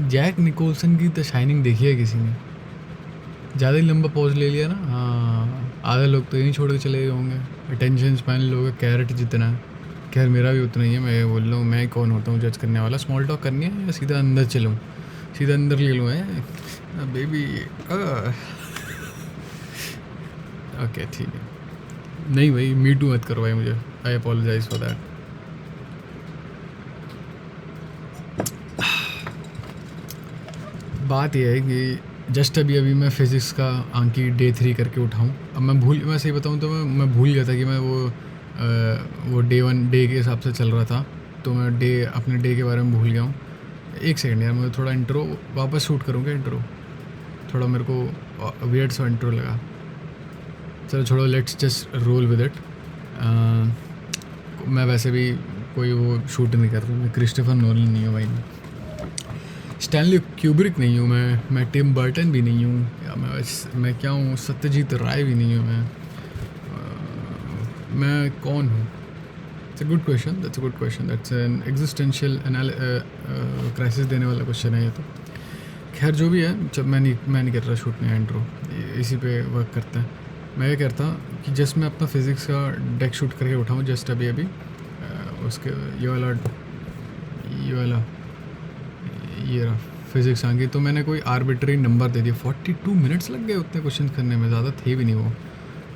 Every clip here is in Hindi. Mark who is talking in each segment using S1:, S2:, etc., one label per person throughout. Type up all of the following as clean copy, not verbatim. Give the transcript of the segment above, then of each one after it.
S1: जैक निकोलसन की द शाइनिंग देखी है किसी ने? ज़्यादा ही लंबा पॉज ले लिया ना। हाँ, आधे लोग तो यहीं छोड़ के चले गए होंगे। अटेंशन स्पैन लोगों का कैरेट जितना है। खैर मेरा भी उतना ही है। मैं बोल रहा हूँ, मैं कौन होता हूँ जज करने वाला? स्मॉल टॉक करनी है या सीधा अंदर चलूँ? सीधा अंदर ले लूँ है बेबी। ओके ठीक है। नहीं भाई, मी टू मत करो भाई मुझे। आई अपोलोजाइज फॉर दैट। बात यह है कि जस्ट अभी अभी मैं फ़िज़िक्स का आंकी डे 3 करके उठाऊँ। अब मैं सही बताऊँ तो मैं भूल गया था कि मैं वो डे 1 डे के हिसाब से चल रहा था। तो मैं अपने डे के बारे में भूल गया हूँ। एक सेकंड यार, मुझे थोड़ा इंट्रो वापस शूट करूँगा। इंट्रो थोड़ा मेरे को वियर्ड सा इंट्रो लगा। चलो छोड़ो, let's just roll with it. मैं वैसे भी कोई वो शूट नहीं कर रहा हूँ। मैं क्रिस्टोफर नोलन नहीं हूँ भाई। स्टैनली क्यूब्रिक नहीं हूँ मैं टिम बर्टन भी नहीं हूँ, या मैं क्या हूँ? सत्यजीत राय भी नहीं हूँ मैं कौन हूँ? It's a good question. That's a good question. That's an existential crisis देने वाला क्वेश्चन है ये तो। खैर जो भी है, जब मैं नहीं कर रहा शूट में इंट्रो, इसी पे वर्क करता है। मैं ये कहता कि जस्ट मैं अपना फिज़िक्स का डेक शूट करके उठाऊँ जस्ट अभी उसके ये रहा फिज़िक्स आगे। तो मैंने कोई आर्बिट्री नंबर दे दिया। 42 मिनट्स लग गए उतने क्वेश्चन करने में, ज़्यादा थे भी नहीं वो।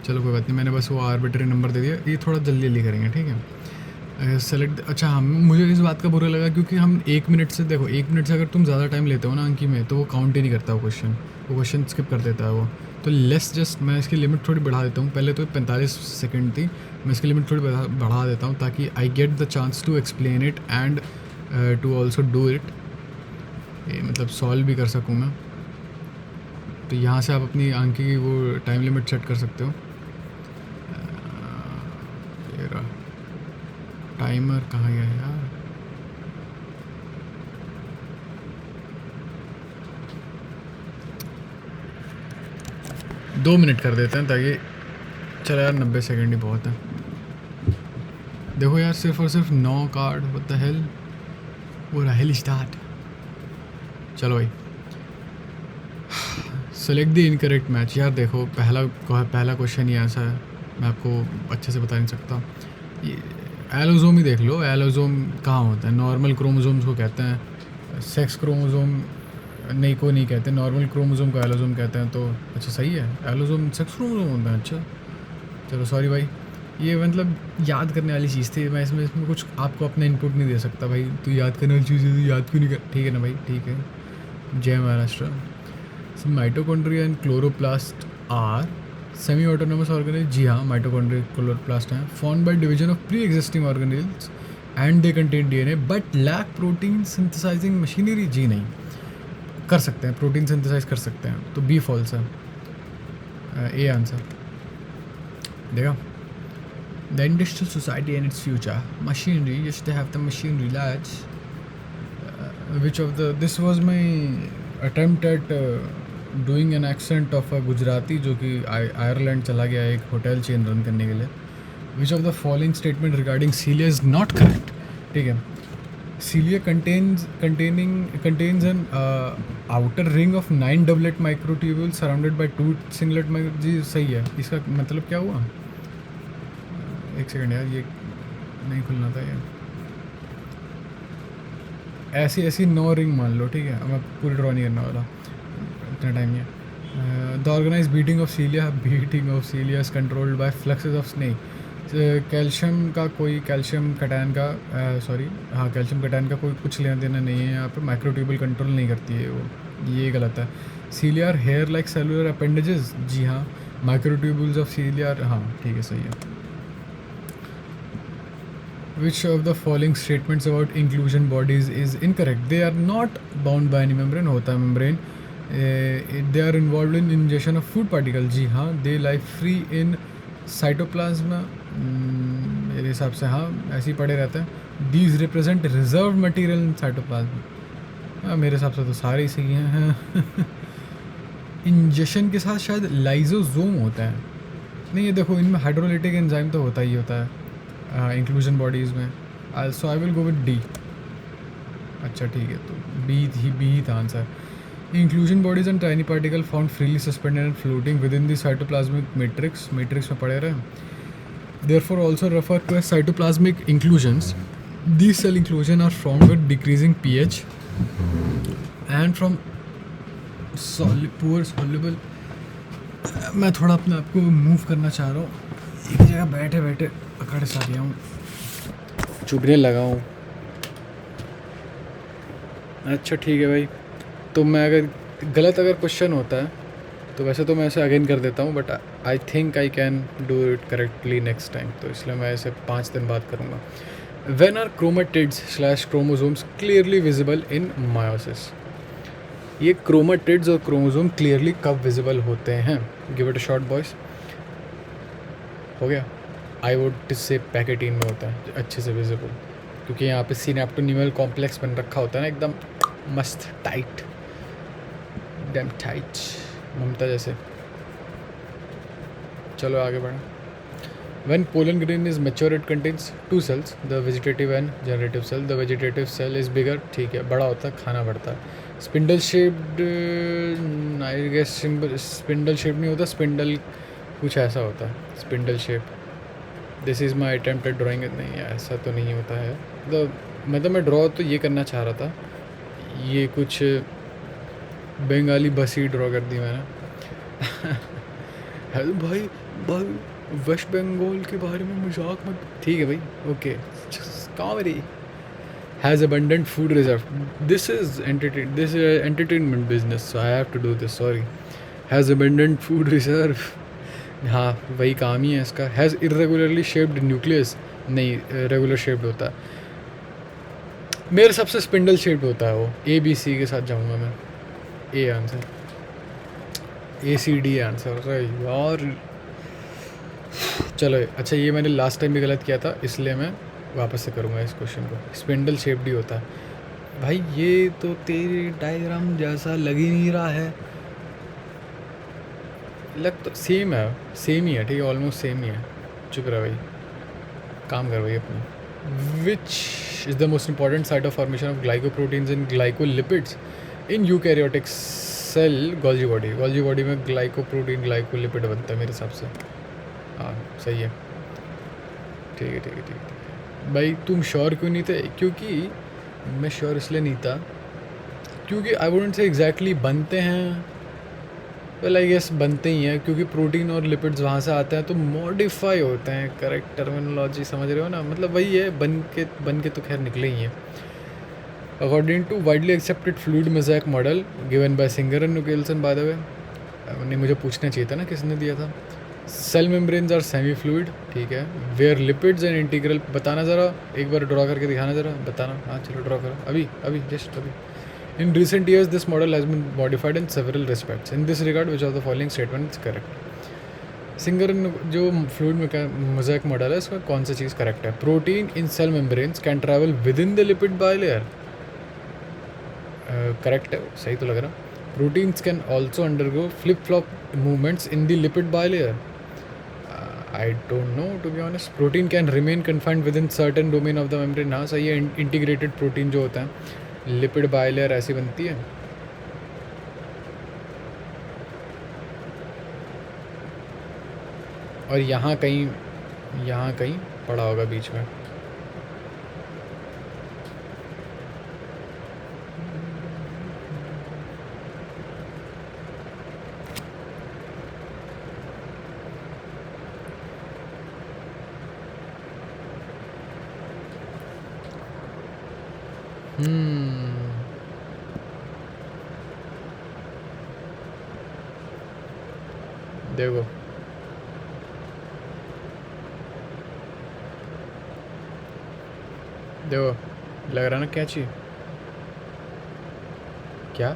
S1: चलो कोई बात नहीं, मैंने बस वो आर्बिट्री नंबर दे दिया। ये थोड़ा जल्दी करेंगे, ठीक है? सेलेक्ट। अच्छा हाँ, मुझे इस बात का बुरा लगा क्योंकि हम 1 मिनट से, देखो 1 मिनट से अगर तुम ज़्यादा टाइम लेते हो ना अंकी में, तो वो काउंट ही नहीं करता वो क्वेश्चन स्किप कर देता है वो। तो लेस जस्ट मैं इसकी लिमिट थोड़ी बढ़ा देता हूँ। पहले तो 45 सेकंड थी, मैं इसकी लिमिट थोड़ी बढ़ा देता हूँ ताकि I get the chance to explain it and to also do it. मतलब सॉल्व भी कर सकूँ मैं। तो यहाँ से आप अपनी आंकी की वो टाइम लिमिट सेट कर सकते हो। ये रहा टाइमर। कहाँ गया यार? दो मिनट कर देते हैं ताकि, चलो यार 90 सेकंड ही बहुत है। देखो यार, सिर्फ और सिर्फ 9 कार्ड। What the hell? वो हेल स्टार्ट। चलो भाई, सेलेक्ट द इनकरेक्ट मैच। यार देखो, पहला क्वेश्चन ही ऐसा है, मैं आपको अच्छे से बता नहीं सकता। ये एलोजोम ही देख लो। एलोजोम कहाँ होता है? नॉर्मल क्रोमोजोम्स को कहते हैं। सेक्स क्रोमोजोम नहीं को नहीं कहते, नॉर्मल क्रोमोजोम को एलोजोम कहते हैं। तो अच्छा सही है, एलोजोम सेक्स क्रोमोजोम होता है। अच्छा चलो सॉरी भाई, ये मतलब याद करने वाली चीज़ थी। मैं इसमें कुछ आपको अपना इनपुट नहीं दे सकता भाई। तू याद करने वाली चीज़ है तो याद क्यों नहीं कर? ठीक है ना भाई, ठीक है। जय Maharashtra. Mitochondria and chloroplast are semi autonomous organelle. जी हाँ, माइटोकॉन्ड्रिया क्लोरोप्लास्ट हैं। Form by division of pre existing organelles and they contain DNA but lack protein synthesising machinery. जी नहीं, कर सकते हैं, प्रोटीन सिंथेसाइज कर सकते हैं। तो बी फॉल्स है, ए आंसर। देखा? The industrial society and its future machinery, just they have the machinery latch. which of the this was my attempt at doing an accent of a Gujarati जो कि आयरलैंड चला गया एक होटल चेन रन करने के लिए। which of the following statement regarding cilia is not correct? ठीक है। cilia contains an outer ring of 9 doublet microtubules surrounded by 2 singlet जी सही है। इसका मतलब क्या हुआ? एक सेकंड यार, ये नहीं खुलना था यार। ऐसी 9 रिंग मान लो, ठीक है। मैं पूरी ड्रॉ नहीं करने वाला, इतना टाइम नहीं है। The organise beating of cilia is controlled by fluxes of snake. Calcium cation का कैल्शियम कटैन का कोई कुछ लेना देना नहीं है यहाँ पर। माइक्रोट्यूबल कंट्रोल नहीं करती है वो, ये गलत है। सीलिया हेयर लाइक सेलुलर अपेंडेजेस। जी हाँ, माइक्रोट्यूबल्स ऑफ सीलिया। हाँ ठीक है, सही है। Which of the following statements about inclusion bodies is incorrect? They are not bound by any membrane. होता है membrane. They are involved in ingestion of food particles. जी हाँ। They lie free in cytoplasm. मेरे हिसाब से हाँ, ऐसे ही पड़े रहते हैं। These represent reserved material in cytoplasm. मेरे हिसाब से तो सारे ही सही हैं। इंजेक्शन के साथ शायद लाइजोजोम होता है। नहीं, ये देखो, इनमें हाइड्रोलिटिक एंजाइम तो होता ही होता है इंक्लूजन बॉडीज़ में। So I will go with D. अच्छा ठीक है, तो बी था answer. Inclusion bodies and tiny particle found freely suspended and floating within the cytoplasmic matrix में पड़े रहे, therefore also referred to as cytoplasmic inclusions. These cell inclusion are formed with decreasing pH and from poor soluble। मैं थोड़ा अपने आप को मूव करना चाह रहा हूँ, एक जगह बैठे बैठे अकड़ सा गया हूँ, चुभने लगा हूँ। अच्छा ठीक है भाई, तो मैं अगर क्वेश्चन होता है तो वैसे तो मैं ऐसे अगेन कर देता हूँ, but I think I can do it correctly next time, तो इसलिए मैं ऐसे 5 दिन बाद करूँगा। When are chromatids / chromosomes clearly visible in meiosis? ये क्रोमेटिड्स और क्रोमोसोम क्लियरली कब विजिबल होते हैं? Give it a shot boys. हो गया? आई वुड से पैकेटीन में होता है अच्छे से विजिबल, क्योंकि यहाँ पे सिनेप्टोन्यूमल कॉम्प्लेक्स बन रखा होता है ना, एकदम मस्त टाइट, एकदम टाइट, ममता जैसे। चलो आगे बढ़ें। When pollen grain is mature, it contains 2 cells, the vegetative and generative cell. The vegetative cell is bigger, ठीक है, बड़ा होता है, खाना बढ़ता है। Spindle shaped, I guess spindle shape नहीं होता, स्पिंडल कुछ ऐसा होता है, spindle shape. This is my attempt at drawing. नहीं ऐसा तो नहीं होता है, मतलब मैं ड्रॉ तो ये करना चाह रहा था, ये कुछ बंगाली बसी ड्रॉ कर दी मैंने। हेलो भाई वेस्ट बंगाल के बारे में मजाक मत, ठीक है भाई, okay. Comedy has abundant food reserve. This is entertainment business, so I have to do this, sorry. Has abundant food reserve, हाँ वही काम ही है इसका। हैज़ इरेगुलरली शेप्ड न्यूक्लियस, नहीं रेगुलर शेप्ड होता है मेरे सबसे, स्पिंडल शेप्ड होता है वो। ABC के साथ जाऊँगा मैं, ए आंसर, ACD आंसर यार। चलो अच्छा, ये मैंने लास्ट टाइम भी गलत किया था, इसलिए मैं वापस से करूँगा इस क्वेश्चन को। स्पिंडल शेप्ड ही होता है भाई, ये तो तेरे डायग्राम जैसा लग ही नहीं रहा है। लग तो सेम ही है, ठीक है, ऑलमोस्ट सेम ही है। चुप रहा भाई, काम कर भाई अपनी। Which is the most important site of formation of glycoproteins in glycolipids in eukaryotic cell? Golgi body में ग्लाइकोप्रोटीन ग्लाइकोलिपिड बनता है मेरे हिसाब से। हाँ सही है, ठीक है भाई। तुम श्योर क्यों नहीं थे? क्योंकि मैं श्योर इसलिए नहीं था क्योंकि आई वुडंट से एग्जैक्टली बनते हैं, वेल आई गेस बनते ही हैं, क्योंकि प्रोटीन और लिपिड्स वहाँ से आते हैं, तो मॉडिफाई होते हैं। करेक्ट टर्मिनोलॉजी समझ रहे हो ना, मतलब वही है, बन के तो खैर निकले ही हैं। According to widely accepted fluid mosaic model given by Singer and Nicolson, by the way, नहीं मुझे पूछना चाहिए था ना किसने दिया था। Cell membranes are semi fluid, ठीक है। वेयर लिपिड्स एंड इंटीग्रल, बताना ज़रा, एक बार ड्रॉ करके दिखाना ज़रा, बताना। हाँ चलो ड्रॉ करो, अभी जस्ट अभी। In recent years, this model has been modified in several respects. In this regard, which of the following statement is correct? Singer जो फ्लूइड मोज़ेक मॉडल है, इसमें कौन सी चीज़ करेक्ट है? Protein in cell membranes can travel within the lipid bilayer, correct है, सही तो लग रहा। Proteins can also undergo flip flop movements in the lipid bilayer, I don't know to be honest. Protein can remain confined within certain domain of the membrane, हाँ सही है। इंटीग्रेटेड प्रोटीन जो होता है, लिपिड बाइलेयर ऐसी बनती है। और यहाँ कहीं पड़ा होगा बीच में। देखो लग रहा ना क्या चाहिए, क्या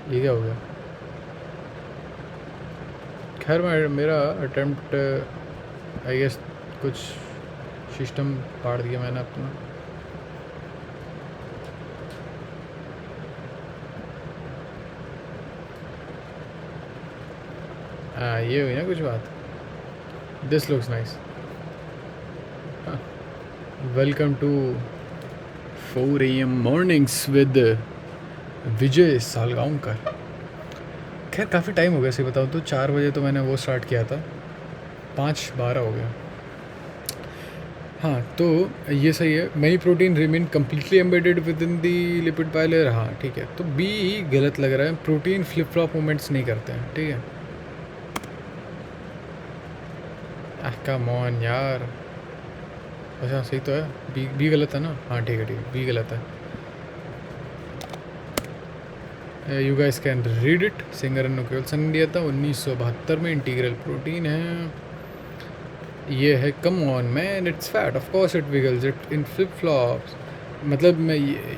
S1: ये क्या हो गया? खैर मेरा अटेम्प्ट आई गेस कुछ सिस्टम पाड़ दिया मैंने अपना। हाँ ये हुई ना कुछ बात। This looks nice. Welcome to 4 AM mornings with Vijay Salgaonkar. खैर काफ़ी टाइम हो गया, सही बताऊँ तो 4 बजे तो मैंने वो स्टार्ट किया था, 5:12 हो गया। हाँ तो ये सही है। Money protein remain completely embedded with in the lipid bilayer. हाँ ठीक है, तो बी गलत लग रहा है। प्रोटीन फ्लिप फ्लॉप मूवमेंट्स नहीं करते हैं, ठीक है। कम ऑन यार, अच्छा सही तो है। बी गलत है ना? हाँ ठीक है, बी गलत है। You guys can read it. Singer ने केवल सन दिया था 1972 में। इंटीग्रल प्रोटीन है ये है। Come on man, it's fat, of course it विगल्स it in flip flops. मतलब मैं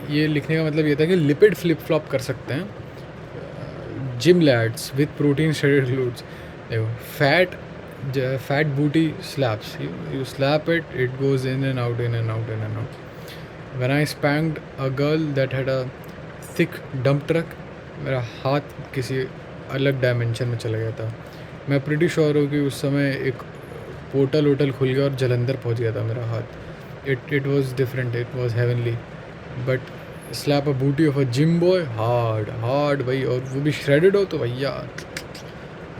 S1: ये लिखने का मतलब ये था कि लिपिड फ्लिप फ्लॉप कर सकते हैं gym lads with protein shaded glutes. देखो फैट बूटी slaps, you slap it, it goes in and out, in and out, in and out. When I spanked a girl that had a thick dump truck, मेरा हाथ किसी अलग डायमेंशन में चला गया था। मैं प्रीटी श्योर हूँ कि उस समय एक पोर्टल खुल गया और जलंधर पहुँच गया था मेरा हाथ। It was different, it was heavenly. But slap a booty of a gym boy, hard भाई, और वो भी श्रेडेड हो तो भैया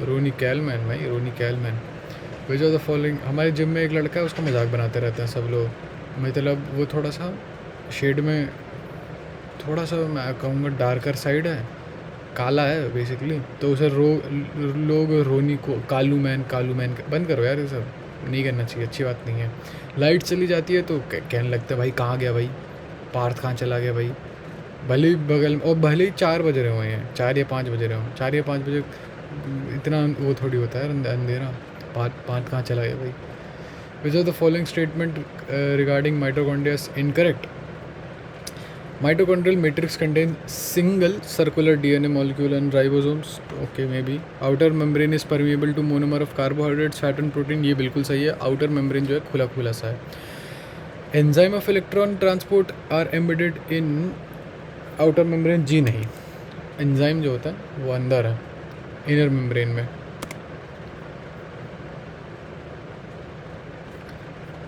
S1: रोनी कैलमैन भाई, Ronnie Coleman. Which of the following. हमारे जिम में एक लड़का है, उसका मजाक बनाते रहते हैं सब लोग। मतलब वो थोड़ा सा शेड में, थोड़ा सा मैं कहूँगा डार्कर साइड है, काला है बेसिकली, तो उसे लोग रोनी को कालू मैन बंद करो यार, ये सब नहीं करना चाहिए, अच्छी बात नहीं है। लाइट चली जाती है तो कहने लगता है भाई कहाँ गया भाई, पार्थ कहाँ चला गया भाई। भले ही बगल में, और भले ही 4 बज रहे हुए हैं, 4 या 5 बज रहे हों, 4 या 5 बजे इतना वो थोड़ी होता है अंधेरा। पार्थ कहाँ चला गया भाई। विच of the following statement regarding mitochondria incorrect. Mitochondrial matrix contains single circular DNA molecule and ribosomes. Okay, maybe. Outer membrane is permeable to monomer of carbohydrates, fat and protein. ये बिल्कुल सही है। Outer membrane जो है खुला सा है। Enzyme of electron transport are embedded in outer membrane। जी नहीं, enzyme जो होता है वो अंदर है, inner membrane में।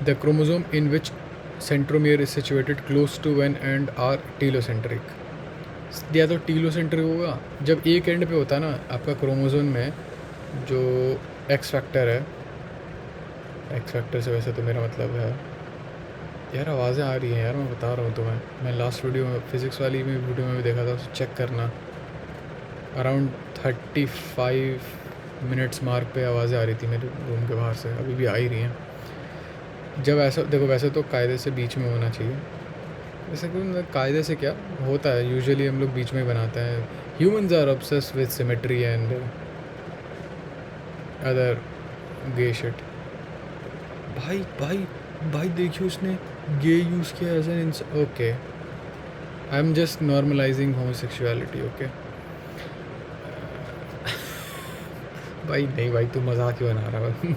S1: The chromosome in which centromere is situated close to one end are telocentric. या तो टीलोसेंट्रिक होगा जब एक एंड पे होता है ना आपका क्रोमोसोम में, जो एक्स फैक्टर है। एक्स फैक्टर से वैसे तो मेरा मतलब है यार, आवाज़ें आ रही हैं यार, मैं बता रहा हूँ तुम्हें। मैं लास्ट वीडियो में फिज़िक्स वाली में वीडियो में भी देखा था, उसे चेक करना। अराउंड 35 मिनट्स मार्क पे आवाज़ें आ रही थी मेरे रूम के बाहर से, अभी भी आ ही रही हैं। जब ऐसा देखो, वैसे तो कायदे से बीच में होना चाहिए, वैसे क्यों कायदे से क्या होता है, यूजुअली हम लोग बीच में बनाते हैं। Humans are obsessed with symmetry and other gay shit. भाई देखिए उसने गे यूज़ किया as an okay, I am just normalising homosexuality. Okay भाई नहीं भाई, तू मजाक ही बना रहा है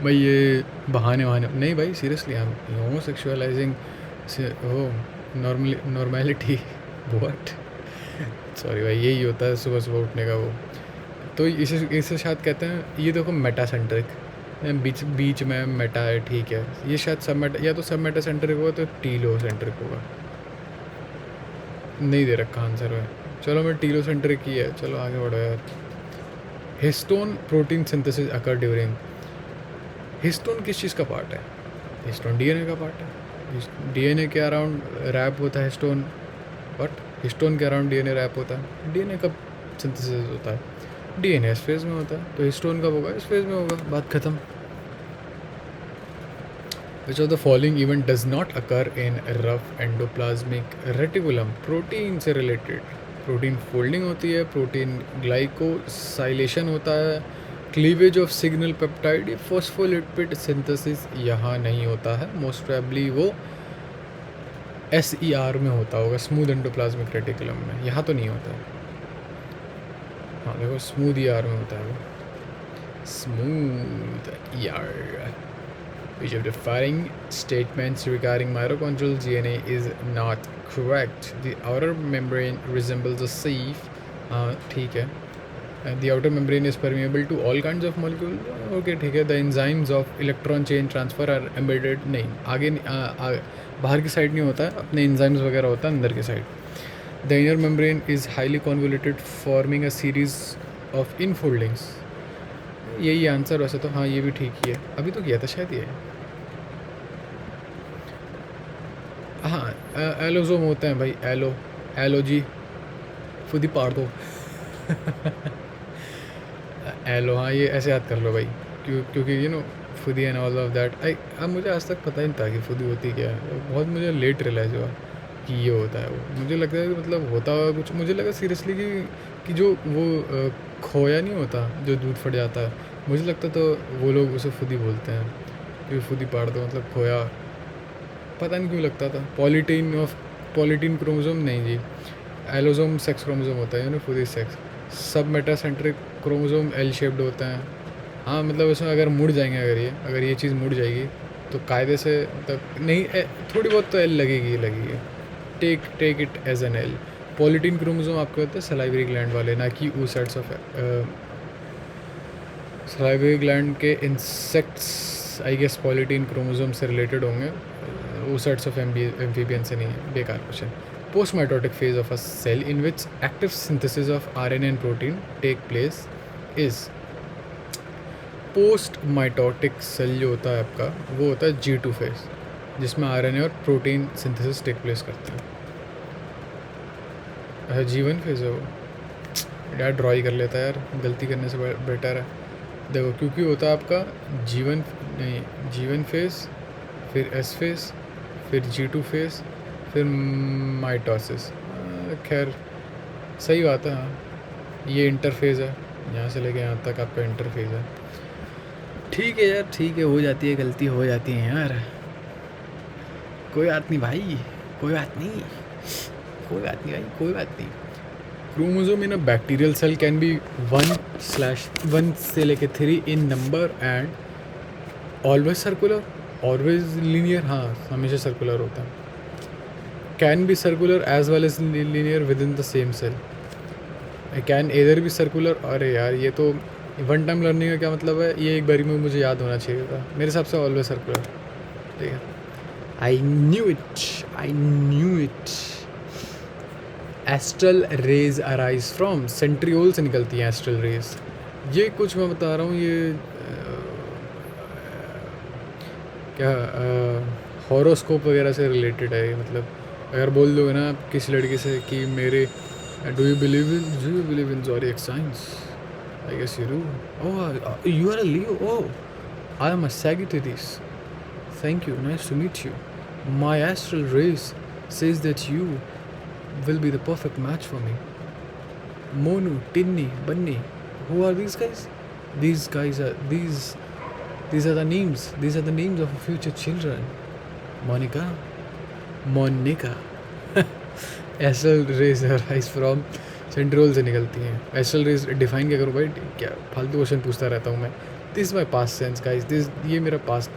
S1: भाई, ये बहाने नहीं भाई, सीरियसली आई एम होमोसेक्सुअलाइजिंग हो नॉर्मैलिटी व्हाट, सॉरी भाई, यही होता है सुबह सुबह उठने का वो। तो इसे शायद कहते हैं, ये देखो मेटा सेंट्रिक, बीच में मेटा है, ठीक है। ये शायद सब मेटा, या तो सब मेटा सेंट्रिक होगा तो टीलो सेंट्रिक होगा। नहीं दे रखा आंसर है, चलो मैं टीलो सेंट्रिक ही है, चलो आगे बढ़ो यार। हिस्टोन प्रोटीन सिंथेसिस अकर ड्यूरिंग। हिस्टोन किस चीज़ का पार्ट है? हिस्टोन डीएनए का पार्ट है। डीएनए के अराउंड रैप होता है हिस्टोन, बट हिस्टोन के अराउंड डीएनए रैप होता है। डीएनए कब सिंथेसिस होता है? डीएनए इस फेज़ में होता है, तो हिस्टोन कब होगा? इस फेज़ में होगा, बात ख़त्म। विच of the following event does not occur in rough endoplasmic reticulum? Protein से रिलेटेड, प्रोटीन फोल्डिंग होती है, प्रोटीन ग्लाइकोसाइलेशन होता है, cleavage of signal peptide, phospholipid synthesis यहाँ नहीं होता है। मोस्ट प्रोबेबली वो SER में होता होगा, स्मूथ एंडोप्लाज्मिक रेटिकुलम में, यहाँ तो नहीं होता है। हाँ देखो, स्मूथ ER में होता है वो, smooth ER। Which of the following statements regarding mitochondrial DNA is not correct? The outer membrane resembles a sieve। हाँ ठीक है, the outer membrane is permeable to all kinds of molecule, okay ठीक है। The enzymes of electron chain transfer are embedded, नहीं आगे बाहर की साइड नहीं होता है, अपने एंजाइम्स वगैरह होता है अंदर की side. The inner membrane is highly convoluted forming a series of infoldings, यही आंसर वैसे तो, हाँ ये भी ठीक ही है, अभी तो किया था शायद ये। हाँ एलोजोम होते हैं भाई, एलोजी खुद ही पाड़ दो एलो, हाँ ये ऐसे याद कर लो भाई, क्योंकि यू नो फुदी and all of that. I अब मुझे आज तक पता ही नहीं था कि फुदी होती क्या है, बहुत मुझे लेट रियलाइज़ हुआ कि ये होता है वो। मुझे लगता है कि मतलब होता होगा कुछ, मुझे लगा सीरियसली कि जो वो खोया नहीं होता जो दूध फट जाता है, मुझे लगता तो वो लोग उसे फुदी बोलते हैं, कि फुदी पाड़ दो मतलब खोया, पता नहीं क्यों लगता था। पॉलीटीन क्रोमोसोम नहीं जी, एलोजोम सेक्स क्रोमोसोम होता है, फुदी सेक्स। सब मेटासेंट्रिक क्रोमोसोम एल शेप्ड होता है, हाँ मतलब इसमें अगर मुड़ जाएंगे, अगर ये चीज़ मुड़ जाएगी तो कायदे से मतलब नहीं, थोड़ी बहुत तो एल लगेगी। Take it as an L. Polytene chromosome आपके होते हैं सलाइवरी ग्लैंड वाले, ना कि oocytes of salivary gland के insects I guess polytene chromosome से रिलेटेड होंगे, ओ सेट्स ऑफ एम्फीबियन से नहीं है, बेकार question. Post mitotic phase of a cell in which active synthesis of RNA and protein take place is. Post mitotic cell जो होता है आपका वो होता है G2 फेज, जिसमें RNA और प्रोटीन सिंथेसिस टेक प्लेस करते हैं। G1 फेज है वो, यार ड्रॉ ही कर लेता है यार, गलती करने से बेटर है। देखो क्योंकि होता है आपका G1 फेज, फिर S फेज, फिर G2 फेज, फिर माइटोसिस। खैर सही बात है, हाँ ये इंटरफेज़ है, यहाँ से लेके यहाँ तक आपका इंटरफेज़ है। ठीक है यार, ठीक है, हो जाती है, गलती हो जाती है यार, कोई बात नहीं भाई, कोई बात नहीं भाई। Chromosome in a bacterial cell can be 1 से लेके 3 in number and always circular, always linear, हाँ हमेशा सर्कुलर होता है। Can be circular as well as linear within the same cell, can either be circular. अरे यार ये तो वन टाइम लर्निंग का क्या मतलब है, ये एक बारी में मुझे याद होना चाहिए था, मेरे हिसाब से ऑलवेज सर्कुलर, ठीक है। I knew it. Astral rays arise from, centriole से निकलती हैं एस्ट्रल रेज। ये कुछ मैं बता रहा हूँ, ये क्या हॉरोस्कोप वगैरह से रिलेटेड है, मतलब अगर बोल दोगे ना आप किसी लड़की से कि मेरे do you believe in zodiac signs? I guess you do. Oh, you are a Leo. Oh, I am a Sagittarius. Thank you. Nice to meet you. My astral race says that you will be the perfect match for me. Monu, Tinni, Bunny. Who are these guys? These are the names. These are the names of future children. Monica. Astral rays arise from, centriole से निकलती हैं। एस्ट्रल रेज डिफाइन क्या करूँ भाई, क्या फालतू क्वेश्चन पूछता रहता हूँ मैं। This my past sense guys, ये मेरा पास्ट,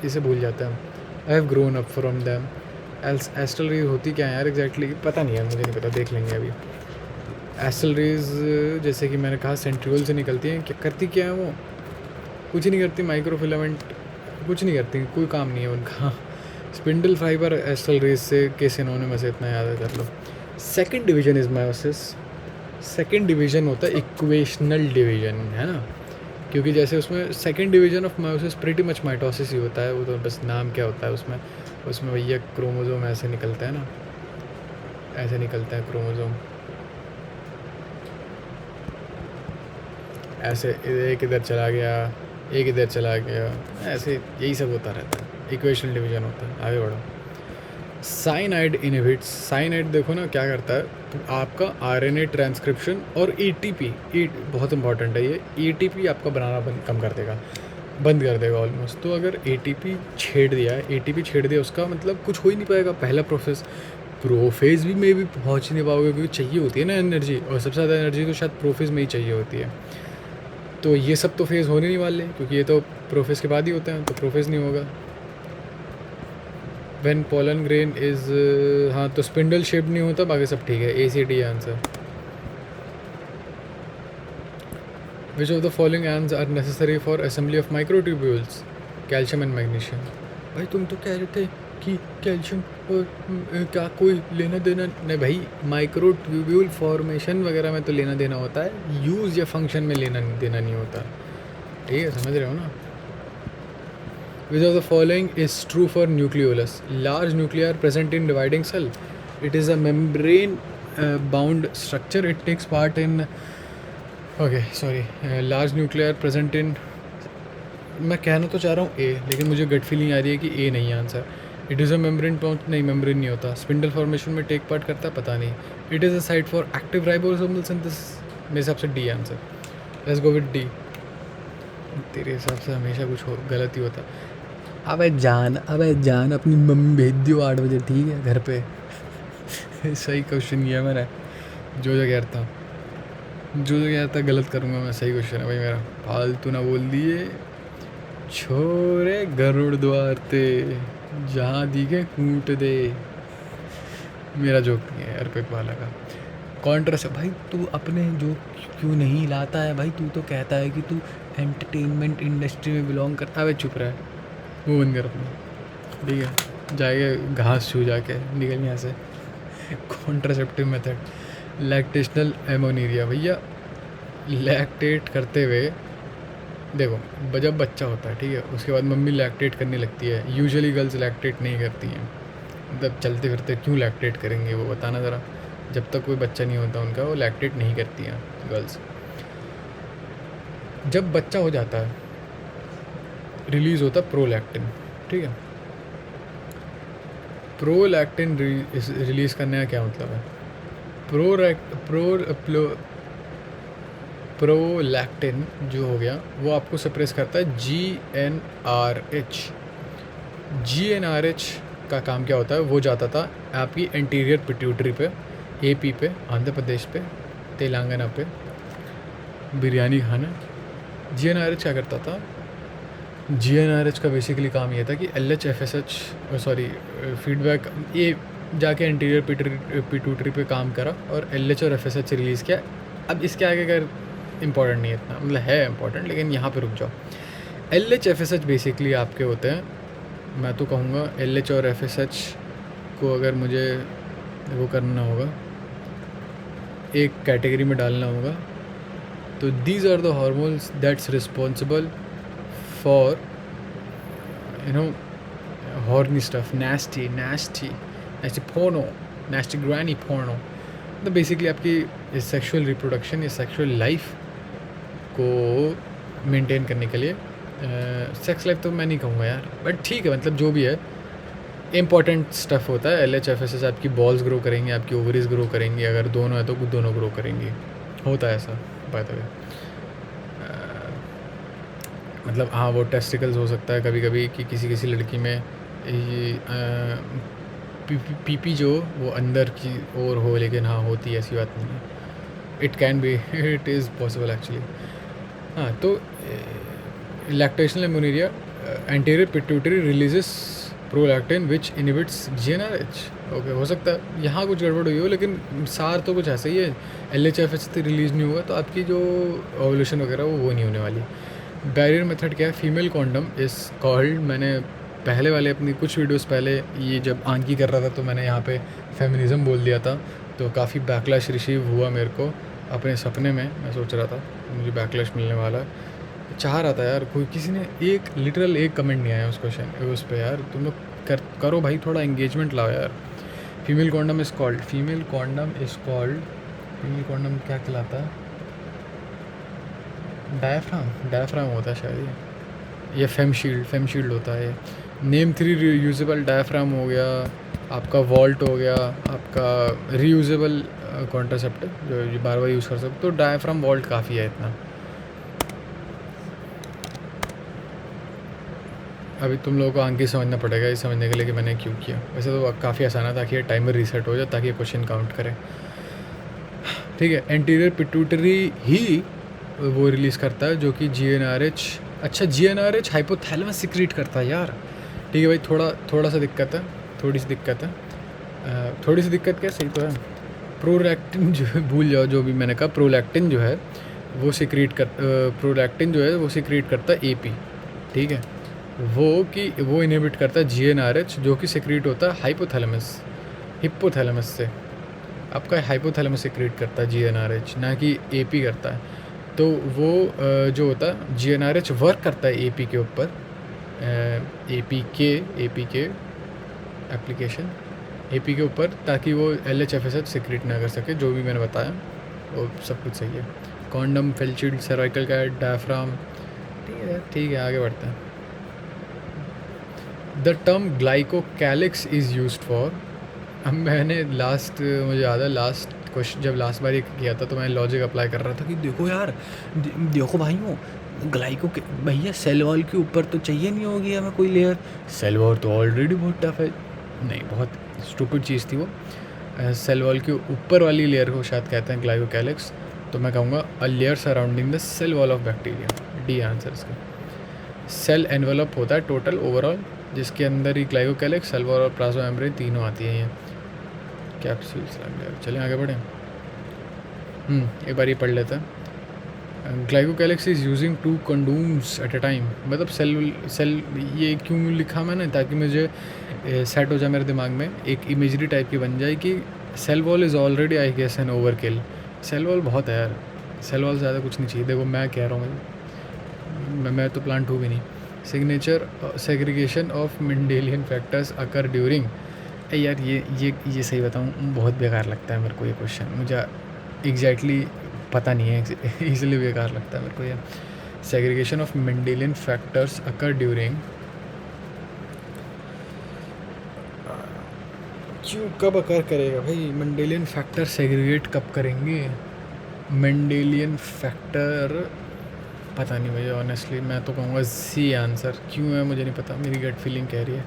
S1: इसे भूल जाता है। I have grown up from them. Astral rays होती क्या है यार एग्जैक्टली, पता नहीं है, मुझे नहीं पता, देख लेंगे अभी। एस्ट्रल रेज जैसे कि मैंने कहा सेंट्रियोल से निकलती हैं, क्या करती क्या है वो, कुछ नहीं करती, माइक्रोफिलामेंट कुछ नहीं करती, कोई काम नहीं है उनका। स्पिंडल फाइबर एस्ट्रल रेज से के सिनोनिमस से इतना याद कर लो। Second division is meiosis. Second division होता है इक्वेशनल डिवीजन, है ना, क्योंकि जैसे उसमें second division of meiosis pretty much mitosis ही होता है, वो तो बस नाम क्या होता है उसमें भैया क्रोमोसोम ऐसे निकलता है ना, ऐसे निकलता है क्रोमोसोम, ऐसे एक इधर चला गया, एक इधर चला गया, ऐसे यही सब होता रहता है, इक्वेशनल डिवीजन होता है। आगे बढ़ो। साइनाइड इनहिबिट्स, साइनाइड देखो ना क्या करता है, आपका RNA ट्रांसक्रिप्शन और ATP, बहुत इंपॉर्टेंट है ये, ATP आपका बनाना बंद कर देगा ऑलमोस्ट। तो अगर ATP छेड़ दिया उसका मतलब कुछ हो ही नहीं पाएगा। पहला प्रोफेज भी में भी पहुँच नहीं पाओगे, क्योंकि चाहिए होती है ना एनर्जी, और सबसे ज़्यादा एनर्जी तो शायद प्रोफेज में ही चाहिए होती है। तो ये सब तो फेज़ होने नहीं वाले, क्योंकि ये तो प्रोफेज के बाद ही होते हैं, तो प्रोफेज नहीं होगा। व्हेन पोलन ग्रेन इज़, हाँ तो स्पिंडल शेप नहीं होता, बाकी सब ठीक है, ACD answer. Which of the following ends are necessary for assembly of microtubules? Calcium and magnesium. भाई तुम तो कह रहे थे कि कैल्शियम और क्या कोई लेना देना नहीं भाई, माइक्रोट्यूब्यूल फॉर्मेशन वगैरह में तो लेना देना होता है, यूज़ या फंक्शन में लेना देना नहीं होता। ठीक है, समझ रहे हो ना? Which of the following is true for nucleolus? Large nuclei are present in dividing cell. It is a membrane bound structure. It takes part in large nuclei are present in, मैं कहना तो चाह रहा हूँ ए, लेकिन मुझे गट फीलिंग आ रही है कि ए नहीं answer. It is a membrane bound, नहीं मेम्ब्रेन नहीं होता। स्पिंडल फॉर्मेशन में टेक पार्ट करता है, पता नहीं। It is a site for active ribosomal synthesis, मेरे हिसाब से D answer. Let's go with D. तेरे हिसाब से हमेशा कुछ गलत ही होता। अबे जान अपनी मम्मी भेज दियो 8 बजे, ठीक है, घर पे। सही क्वेश्चन किया मैंने, जो कह रहा था गलत करूँगा मैं। सही क्वेश्चन है भाई मेरा, फालतू ना बोल दिए। छोरे गरुड़ द्वार ते जहाँ दिखे कूट दे, मेरा जोक नहीं है यार, पिक वाला का। कॉन्ट्रास्ट। भाई तू अपने जोक क्यों नहीं लाता है भाई? तू तो कहता है कि तू एंटरटेनमेंट इंडस्ट्री में बिलोंग करता है। चुप रहा है, वो बंद कर अपना, ठीक है? जाएगा घास छू जाके, निकल यहाँ से। Contraceptive method, lactational amenorrhoea. भैया लैक्टेट करते हुए देखो, जब बच्चा होता है, ठीक है, उसके बाद मम्मी लैक्टेट करने लगती है। यूजुअली गर्ल्स लैक्टेट नहीं करती हैं, मतलब चलते फिरते क्यों लैक्टेट करेंगे वो बताना ज़रा। जब तक कोई बच्चा नहीं होता उनका, वो लैक्टेट नहीं करती हैं गर्ल्स। जब बच्चा हो जाता है रिलीज़ होता है प्रोलैक्टिन, ठीक है? प्रोलैक्टिन रिलीज़ करने का क्या मतलब है? प्रोलैक्टिन जो हो गया वो आपको सप्रेस करता है GnRH। GnRH का काम क्या होता है? वो जाता था आपकी एंटीरियर पिट्यूटरी पे, AP पे, आंध्र प्रदेश पे, तेलंगाना पे बिरयानी खाना। GnRH क्या करता था? GnRH का बेसिकली काम ये था कि LHFSH फीडबैक ये जाके एंटीरियर पिट्यूटरी पे काम करा और LH और FSH रिलीज़ किया। अब इसके आगे अगर इम्पॉर्टेंट नहीं है इतना, मतलब है इम्पॉर्टेंट, लेकिन यहाँ पे रुक जाओ। LH FSH बेसिकली आपके होते हैं, मैं तो कहूँगा LH और FSH को अगर मुझे वो करना होगा, एक कैटेगरी में डालना होगा, तो these are the hormones that's responsible for horny stuff, nasty porno, nasty granny porno। तो बेसिकली आपकी सेक्सुअल रिप्रोडक्शन या सेक्सुअल लाइफ को मेंटेन करने के लिए, सेक्स लाइफ तो मैं नहीं कहूँगा यार, बट ठीक है, मतलब जो भी है इम्पॉर्टेंट स्टफ़ होता है। LH FSH आपकी बॉल्स ग्रो करेंगे, आपकी ओवरीज ग्रो करेंगी, अगर दोनों है तो दोनों ग्रो करेंगी, होता है ऐसा बाय द वे। मतलब हाँ, वो टेस्टिकल्स हो सकता है कभी कभी कि किसी लड़की में पीपी जो वो अंदर की ओर हो, लेकिन हाँ होती है, ऐसी बात नहीं है। It can be, it is possible actually. हाँ, तो lactational amenorrhoea, anterior pituitary releases prolactin which inhibits GnRH। Okay, हो सकता है यहाँ कुछ गड़बड़ हुई हो, लेकिन सार तो कुछ ऐसा ही है। LHFH रिलीज़ नहीं होगा तो आपकी जो ओवुलेशन वगैरह वो नहीं होने वाली। बैरियर मेथड क्या है? फीमेल कॉन्डम इज़ कॉल्ड, मैंने पहले वाले अपनी कुछ वीडियोस पहले ये जब आंकी कर रहा था तो मैंने यहाँ पे फेमिनिज़म बोल दिया था, तो काफ़ी बैकलैश रिसीव हुआ मेरे को अपने सपने में। मैं सोच रहा था मुझे बैकलैश मिलने वाला है, चाह रहा था यार, कोई किसी ने एक कमेंट नहीं आया उस क्वेश्चन उस पर। यार तुम लोग करो भाई, थोड़ा एंगेजमेंट लाओ यार। फीमेल कॉन्डम क्या कहलाता है? डायफ्राम होता है शायद, या फेम शील्ड होता है। नेम 3 रीयूजेबल डायफ्राम हो गया आपका, वॉल्ट हो गया आपका, रीयूजेबल कॉन्ट्रासेप्टिव जो बार बार यूज़ कर सकते, तो डायफ्राम वॉल्ट काफ़ी है इतना। अभी तुम लोगों को आगे समझना पड़ेगा इस समझने के लिए कि मैंने क्यों किया। वैसे तो काफ़ी आसान है, ताकि ये टाइमर रीसेट हो जाए, ताकि ये क्वेश्चन काउंट करे, ठीक है। एंटीरियर पिट्यूटरी ही वो रिलीज़ करता है जो कि GnRH, अच्छा GnRH हाइपोथैलेमस सिक्रीट करता है यार, ठीक है भाई। थोड़ा सा दिक्कत है, थोड़ी सी दिक्कत क्या, सही तो है। प्रोलैक्टिन जो भूल जाओ, जो भी मैंने कहा, प्रोलैक्टिन जो है वो सिक्रीट कर प्रोलैक्टिन जो है वो सिक्रीट करता है एपी, ठीक है। वो इनहिबिट करता है जीएनआरएच जो कि सिक्रीट होता है हिप्पोथैलेमस से। आपका हाइपोथैलेमस सिक्रीट करता है जीएनआरएच, ना कि एपी करता है। तो वो जो होता है जीएनआरएच वर्क करता है एपी के ऊपर, एपी के एप्लीकेशन एपी के ऊपर, ताकि वो एलएचएफएसएच सिक्रीट ना कर सके। जो भी मैंने बताया वो सब कुछ सही है। कॉन्डम, फेलशील्ड, सर्वाइकल कैट, डायफ्राम, ठीक है आगे बढ़ते हैं। The term glycocalyx is used for, अब मैंने मुझे याद है जब लास्ट बार ये किया था तो मैं लॉजिक अप्लाई कर रहा था कि देखो यार, देखो भाइयों, ग्लाइको के भैया सेल वॉल के ऊपर तो चाहिए नहीं होगी हमें कोई लेयर, सेल वॉल तो ऑलरेडी बहुत टफ है। नहीं, बहुत स्टूपिड चीज़ थी वो। सेल वॉल के ऊपर वाली लेयर को शायद कहते हैं ग्लाइकोकैलिक्स। तो मैं कहूँगा a layer surrounding the cell wall of bacteria, D answer इसका। सेल एनवेलप होता है टोटल ओवरऑल, जिसके अंदर ही ग्लाइकोकैलिक्स, सेल वॉल और प्लाज्मा मेम्ब्रेन तीनों आती हैं। ये कैप्सूल्स लग गया। चलें आगे बढ़ें। एक बार ये पढ़ लेते हैं। Glycocalyx is using 2 condoms at a time. मतलब सेल ये क्यों लिखा मैंने, ताकि मुझे सेट हो जाए मेरे दिमाग में, एक इमेजरी टाइप की बन जाए कि cell wall is already I guess an overkill. Cell wall बहुत है यार, सेल वॉल ज़्यादा कुछ नहीं चाहिए। देखो मैं कह रहा हूँ, मैं तो प्लांट हूँ भी नहीं। Signature segregation of Mendelian factors occur during, यार ये सही बताऊँ बहुत बेकार लगता है मेरे को ये क्वेश्चन, मुझे एग्जैक्टली पता नहीं है इसलिए बेकार लगता है मेरे को ये। Segregation of Mendelian factors occur during, क्यों कब अकर करेगा भाई? मेंडेलियन फैक्टर सेग्रीगेट कब करेंगे? मेंडेलियन फैक्टर पता नहीं भैया, ऑनेस्टली मैं तो कहूँगा सी आंसर। क्यों है मुझे नहीं पता, मेरी गट फीलिंग कह रही है,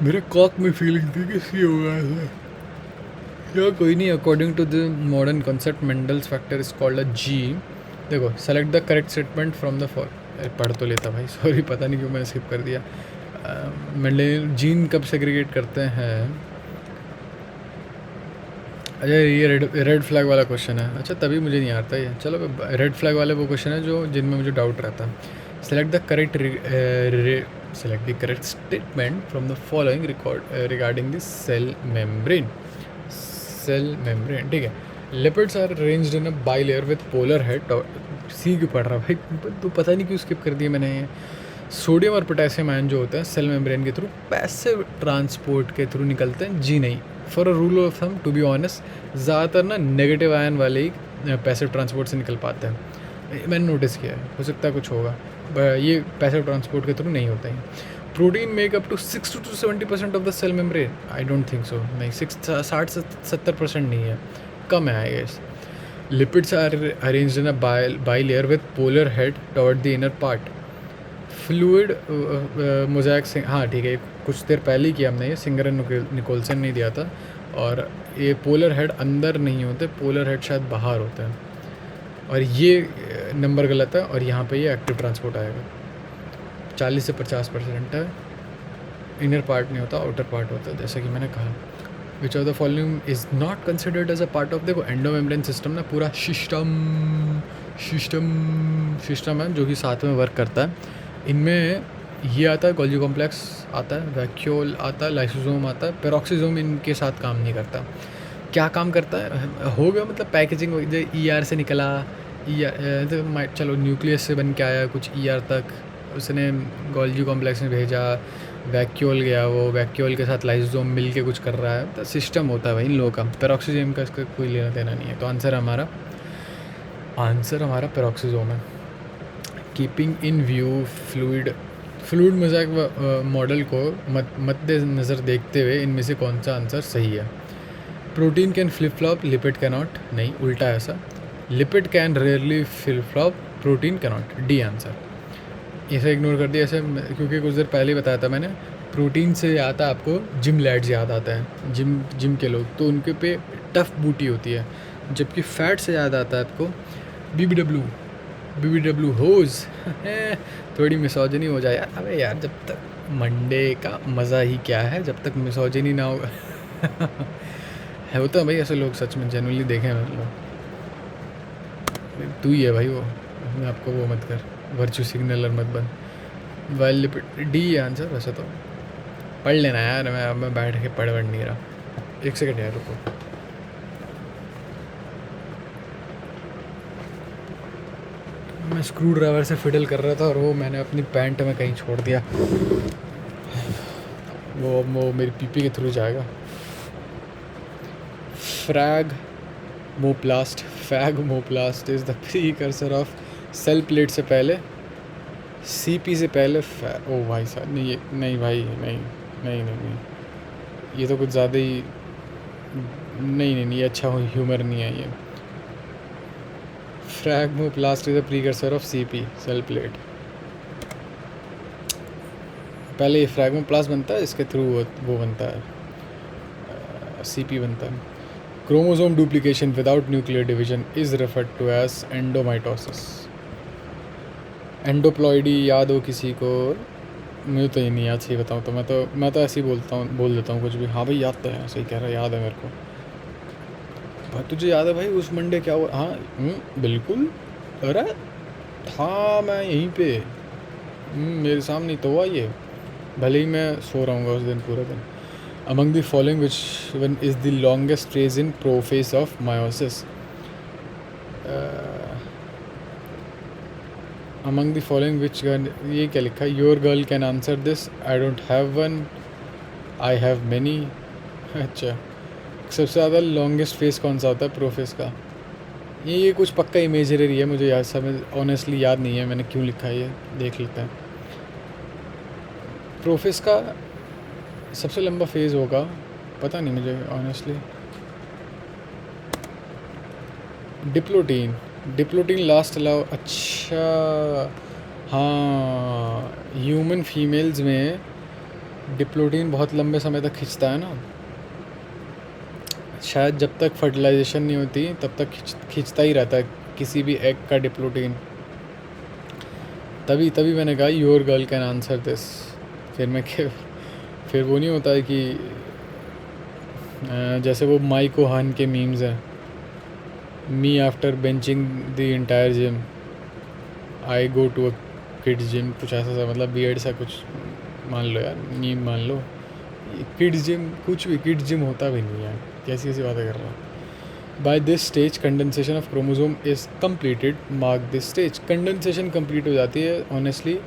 S1: मेरे कॉक में फीलिंग थी कि सी होगा ऐसा। या कोई नहीं, according to the modern concept Mendel's factor is called a G. देखो, select the correct statement from the पढ़ तो लेता भाई, सॉरी, पता नहीं क्यों मैंने स्किप कर दिया। मेंडेलियन जीन कब सेग्रीगेट करते हैं? अच्छा, ये रेड फ्लैग वाला क्वेश्चन है। अच्छा, तभी मुझे नहीं आता ये। चलो, रेड फ्लैग वाले वो क्वेश्चन है जो जिनमें मुझे डाउट रहता है। Select the correct statement from the following regarding the cell membrane. ठीक है। Lipids are arranged in a bilayer with polar head. C क्यों पढ़ रहा भाई, तो पता नहीं क्यों स्किप कर दिया मैंने ये। सोडियम और पोटेशियम आयन जो होता है सेल मेम्ब्रेन के थ्रू पैसिव ट्रांसपोर्ट के थ्रू निकलते हैं, जी नहीं। For a rule of thumb, to be honest, ज़्यादातर ना नेगेटिव आयन वाले ही पैसिव ट्रांसपोर्ट से निकल पाते हैं। मैंने नोटिस किया है, हो सकता है कुछ होगा, ये पैसिव ट्रांसपोर्ट के थ्रू नहीं होते हैं। Protein make up to 60 to 70% of the cell membrane. I don't think so, नहीं, 60-70% नहीं है, कम है I guess. Lipids are arranged in a bilayer with polar head toward the inner part. Fluid mosaic, हाँ ठीक है, कुछ देर पहले ही किया हमने ये, सिंगर एंड निकोलसन ने दिया था। और ये पोलर हेड अंदर नहीं होते, पोलर हेड शायद बाहर होते हैं, और ये नंबर गलत है। और यहाँ पे ये एक्टिव ट्रांसपोर्ट आएगा, 40 से 50% है, इनर पार्ट नहीं होता, आउटर पार्ट होता है, जैसा कि मैंने कहा। Which of the following is not considered as a part of, देखो एंडोमेम्ब्रेन सिस्टम ना पूरा सिस्टम है जो कि साथ में वर्क करता है। इनमें ये आता है, गोल्गी कॉम्प्लेक्स आता है, वैक्यूल आता है, लाइसोसोम आता है, पेरोक्सिसोम इनके साथ काम नहीं करता। क्या काम करता है? हो गया मतलब पैकेजिंग, जो ER से निकला, तो चलो न्यूक्लियस से बन के आया कुछ ER तक, उसने गोल्गी कॉम्प्लेक्स में भेजा, वैक्यूल गया, वो वैक्यूल के साथ लाइसोसोम मिल के कुछ कर रहा है, तो सिस्टम होता है भाई इन लोगों का। पेरोक्सिसोम का इसका कोई लेना देना नहीं है, तो आंसर हमारा पेरोक्सिसोम है। Keeping in view fluid mosaic model को मद्देनज़र देखते हुए इनमें से कौन सा आंसर सही है? Protein can flip flop, lipid cannot, नहीं, उल्टा है ऐसा। Lipid can rarely flip flop, protein cannot, D answer. इसे इग्नोर कर दिया ऐसे, क्योंकि कुछ देर पहले ही बताया था मैंने। प्रोटीन से याद आता है आपको जिम लैड्स याद आता है, जिम के लोग, तो उनके पे टफ बूटी होती है। जबकि फैट से याद आता है आपको BBW होज। थोड़ी मिसोजिनी हो जाए यार, अबे यार, जब तक मंडे का मज़ा ही क्या है जब तक मिसोजिनी ना होगा। है होता है भाई ऐसे लोग, सच में जेन्युइनली देखे हैं लोग। तू ही है भाई वो, अपने आपको वो मत कर, वर्चू सिग्नलर मत बन। वेल डी आंसर वैसे तो। पढ़ लेना यार, मैं बैठ के पढ़ नहीं रहा। एक सेकंड यार रुको। मैं स्क्रू ड्राइवर से फिडल कर रहा था और वो मैंने अपनी पैंट में कहीं छोड़ दिया। वो मेरी पीपी के थ्रू जाएगा। Phragmoplast is the precursor of cell plate से पहले, सीपी से पहले। ओ भाई साहब नहीं, नहीं भाई नहीं नहीं नहीं नहीं, ये तो कुछ ज़्यादा ही नहीं, ये अच्छा ह्यूमर नहीं है ये। Phragmoplast is the precursor of CP cell plate. पहले ये फ्रैगमोप्लास्ट बनता है, इसके थ्रू वो बनता है, सीपी बनता है। Chromosome duplication without nuclear division is referred to as endomitosis. Endoploidy याद हो किसी को? मुझे तो ये नहीं याद, सही बताऊँ तो मैं तो ऐसे ही बोल देता हूँ कुछ भी। हाँ भाई याद तो है, सही कह रहा है, याद है मेरे को। भाई तुझे याद है भाई उस मंडे क्या हुआ? हाँ बिल्कुल, अरे था मैं यहीं पे, मेरे सामने तो हुआ ये, भले ही मैं सो रहा हूँ उस दिन पूरा दिन। Among the following, which one is the longest phrase in prophase of meiosis? Among the following, which one? ये क्या लिखा है? Your girl can answer this. I don't have one. I have many. अच्छा, सबसे ज़्यादा लॉन्गेस्ट फेस कौन सा होता है प्रोफेस का? ये कुछ पक्का इमेजरी है, मुझे याद समझ ऑनेस्टली याद नहीं है मैंने क्यों लिखा है, ये देख लेते हैं। प्रोफेस का सबसे लंबा फेज़ होगा, पता नहीं मुझे ऑनेस्टली। Diplotene last allow. अच्छा हाँ, ह्यूमन फीमेल्स में डिप्लोटीन बहुत लंबे समय तक खिंचता है ना, शायद जब तक फर्टिलाइजेशन नहीं होती तब तक खिंचता ही रहता है किसी भी एग का डिप्लोटीन। तभी मैंने कहा your girl can answer this. फिर वो नहीं होता है कि जैसे वो माइको हान के मीम्स हैं, me after benching the entire gym I go to a kids gym, कुछ ऐसा सा, मतलब बीएड सा कुछ मान लो यार, मीम मान लो। किड्स जिम कुछ भी किड्स जिम होता भी नहीं है, कैसी कैसी बातें कर रहा हूँ। By this stage condensation of chromosome is completed, mark this stage. Condensation complete हो जाती है ऑनेस्टली,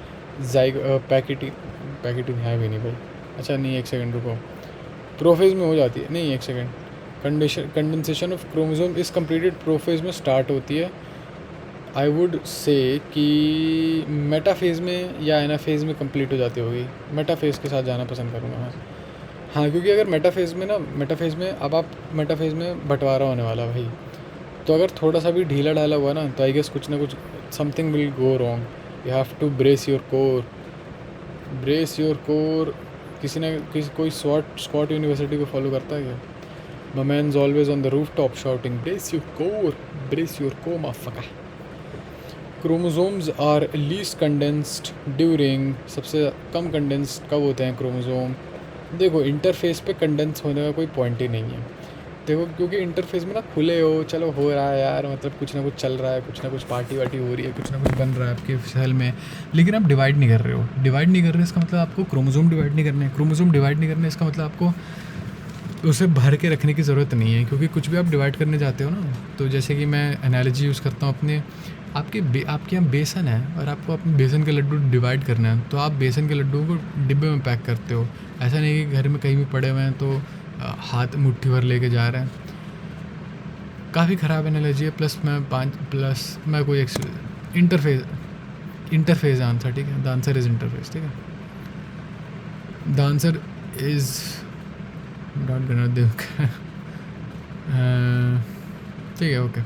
S1: पैकेटिंग है भी नहीं भाई। अच्छा नहीं, एक सेकंड रुको, प्रोफेज में हो जाती है, नहीं एक second. Condensation of chromosome is completed prophase में स्टार्ट होती है। आई वुड से कि मेटाफेज में या एनाफेज में कंप्लीट हो जाती होगी। मेटाफेज के साथ जाना पसंद करूँगा मैं। हाँ, क्योंकि अगर मेटाफेज में अब आप मेटाफेज में बंटवारा होने वाला भाई, तो अगर थोड़ा सा भी ढीला ढाला हुआ ना तो आई गेस कुछ ना कुछ something will go wrong. You have to brace your core. कोई स्कॉट यूनिवर्सिटी को फॉलो करता है क्या? My man's always on the rooftop shouting, brace your core, motherfucker. Chromosomes are least condensed during, सबसे कम कंडेंस्ड कब होते हैं क्रोमोसोम? देखो इंटरफेस पे कंडेंस होने का कोई पॉइंट ही नहीं है। देखो क्योंकि इंटरफेस में ना खुले हो, चलो हो रहा है यार, मतलब कुछ ना कुछ चल रहा है, कुछ ना कुछ पार्टी वार्टी हो रही है, कुछ ना कुछ बन रहा है आपके सेल में, लेकिन आप डिवाइड नहीं कर रहे हो। इसका मतलब आपको क्रोमोसोम डिवाइड नहीं करने हैं। क्रोमोसोम डिवाइड नहीं करने इसका मतलब आपको उसे भर के रखने की ज़रूरत नहीं है, क्योंकि कुछ भी आप डिवाइड करने जाते हो ना, तो जैसे कि मैं एनालॉजी यूज़ करता हूँ अपने, आपके यहाँ बेसन है और आपको अपने बेसन के लड्डू डिवाइड करना है, तो आप बेसन के लड्डू को डिब्बे में पैक करते हो। ऐसा नहीं कि घर में कहीं भी पड़े हुए हैं तो हाथ मुट्ठी भर लेके जा रहे हैं। काफ़ी ख़राब एनालॉजी है। प्लस मैं कोई इंटरफेस आंसर, ठीक है, द आंसर इज़ इंटरफेस, ठीक है, द आंसर इज़ डॉट गणदेव ठीक है, okay.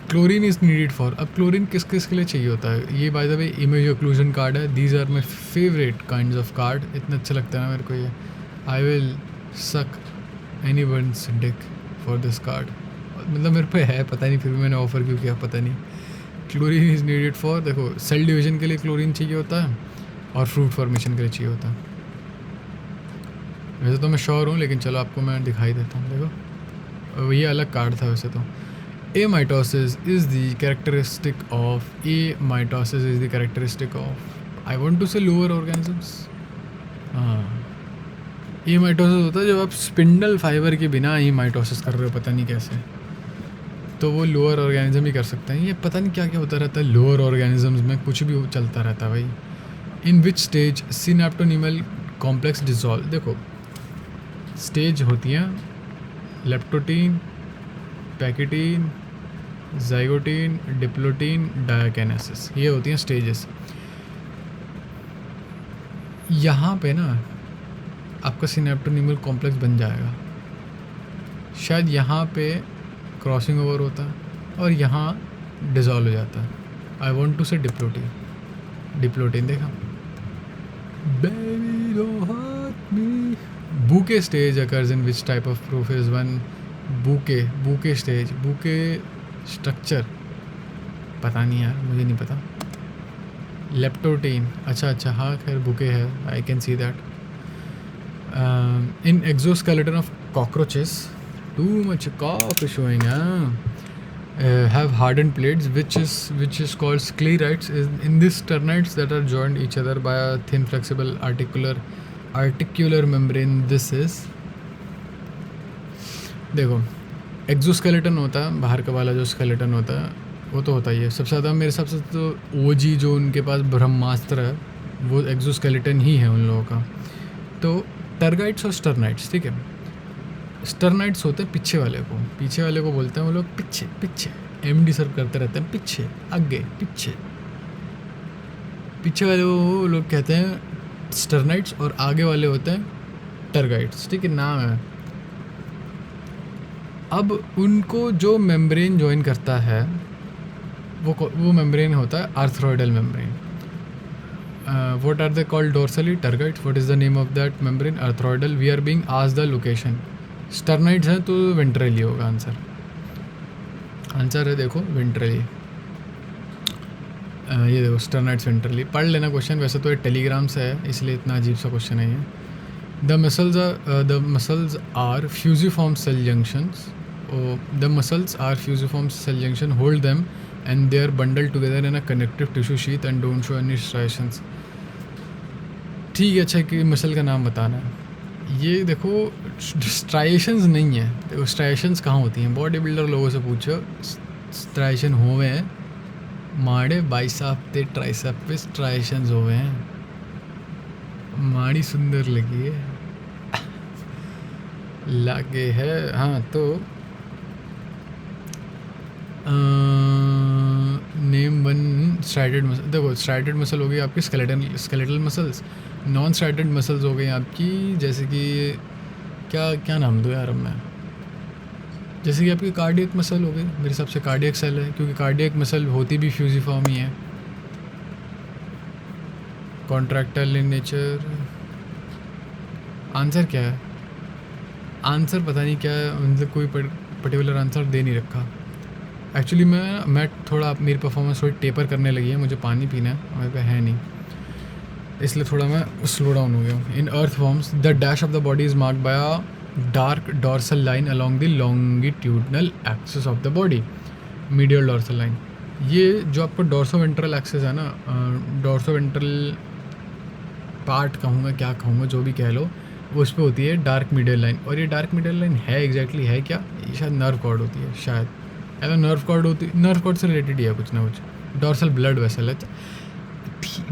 S1: Chlorine is needed for, अब क्लोरीन किस किस के लिए चाहिए होता है? ये by the way image occlusion card है। These are my favourite kind of card, इतना अच्छा लगता है ना मेरे को ये। I will suck anyone's dick for this card, मतलब मेरे पे है, पता नहीं फिर भी मैंने ऑफ़र क्यों किया पता नहीं। क्लोरीन इज़ नीडेड फॉर, देखो सेल डिवीजन के लिए क्लोरीन चाहिए होता है और फ्रूट फॉर्मेशन के लिए चाहिए होता है। वैसे तो मैं श्योर हूँ, लेकिन चलो आपको मैं दिखाई देता हूँ। देखो ये अलग कार्ड था वैसे तो। Amitosis is the characteristic of I want to say lower organisms. हाँ, ईमाइटोसिस होता है जब आप स्पिंडल फाइबर के बिना ईमाइटोसिस कर रहे हो, पता नहीं कैसे, तो वो लोअर ऑर्गेनिज्म ही कर सकते हैं। ये पता नहीं क्या क्या होता रहता है लोअर ऑर्गेनिजम्स में, कुछ भी चलता रहता है भाई। इन विच स्टेज सिनेप्टोनीमल कॉम्प्लेक्स डिसॉल्व, देखो स्टेज होती हैं लेप्टोटीन, पैकेटीन, जाइगोटीन, डिप्लोटीन, डायकेनेसिस, ये होती हैं स्टेजेस। यहाँ पे ना आपका सिनेप्टोनीमल कॉम्प्लेक्स बन जाएगा, शायद यहाँ पे क्रॉसिंग ओवर होता है और यहाँ डिज़ोल्व हो जाता है। आई वॉन्ट टू से डिप्लोटीन देखा। Bouquet stage occurs in which type of proof is one. Bouquet stage, bouquet structure पता नहीं यार, मुझे नहीं पता। लेप्टोटीन, अच्छा हाँ खैर बुके है, I can see that. In exoskeleton of cockroaches, too much cock showing, have hardened plates which is called sclerites. In these sternites that are joined each other by a thin flexible articular membrane. This is, देखो एक्सोस्केलेटन होता है, बाहर का वाला जो स्केलेटन होता है वो तो होता ही है। सबसे ज़्यादा मेरे हिसाब से तो ओजी जो उनके पास ब्रह्मास्त्र है वो एक्सोस्केलेटन ही है उन लोगों का। तो टर्गाइट्स और स्टर्नाइट्स, ठीक है, स्टर्नाइट्स होते हैं पीछे वाले को बोलते हैं वो लोग पीछे एमडी सर्व करते रहते हैं, पीछे आगे पीछे वाले वो लोग कहते हैं स्टर्नाइट्स, और आगे वाले होते हैं टर्गाइट्स, ठीक है, नाम है। अब उनको जो मेम्ब्रेन ज्वाइन करता है वो मेम्ब्रेन होता है arthrodial membrane. What are they called dorsally? Tergites. What is the name of that membrane? Arthrodial. We are being asked the location. Sternites हैं तो वेंट्रली होगा आंसर है, देखो वेंट्रली। ये देखो स्टर्नाइट्स वेंट्रली, पढ़ लेना क्वेश्चन, वैसे तो ये टेलीग्राम से है इसलिए इतना अजीब सा क्वेश्चन है ये। The muscles are fusiform cell junctions. The muscles are fusiform cell junction, hold them and they are bundled together in a connective tissue sheath and don't show any striations. ठीक है, अच्छा कि मसल का नाम बताना है। ये देखो स्ट्राइशंस नहीं है, देखो स्ट्राइशंस कहाँ होती हैं, बॉडी बिल्डर लोगों से पूछो स्ट्राइशन होवे हैं, माड़े बाइसेप ते ट्राइसेप पे स्ट्राइशंस होवे हैं, माड़ी सुंदर लगी है लागे है। हाँ तो नेम वन स्ट्राइडेड मसल, देखो स्ट्राइडेड मसल हो गई आपकी स्केलेटल मसल्स। नॉन स्ट्राइडेड मसल्स हो गई आपकी, जैसे कि क्या नाम दूँ यार अब मैं, जैसे कि आपकी कार्डियक मसल हो गई, मेरे हिसाब से कार्डियक सेल है, क्योंकि कार्डियक मसल होती भी फ्यूजिफॉर्म ही है। कॉन्ट्रैक्टाइल इन नेचर, आंसर क्या है? आंसर पता नहीं क्या है, मतलब कोई पर्टिकुलर आंसर दे नहीं रखा। एक्चुअली मैं थोड़ा मेरी परफॉर्मेंस थोड़ी टेपर करने लगी है, मुझे पानी पीना है, मेरे पे है नहीं, इसलिए थोड़ा मैं स्लो डाउन हो गया हूँ। In earthworms the dash of the body is marked by a dark dorsal line along the longitudinal axis of the body, medial dorsal line. ये जो आपको डॉर्सोवेंट्रल एक्सिस है ना, डॉर्सोवेंट्रल पार्ट कहूँगा, क्या कहूँगा, जो भी कह लो, उस पर होती है डार्क मीडियल लाइन। और ये डार्क मीडियल लाइन है एग्जैक्टली है क्या? ये शायद नर्व कॉर्ड होती है, शायद ऐसा नर्व कॉर्ड होती, नर्व कॉर्ड से रिलेटेड ही है कुछ ना कुछ, डॉर्सल ब्लड वेसल है।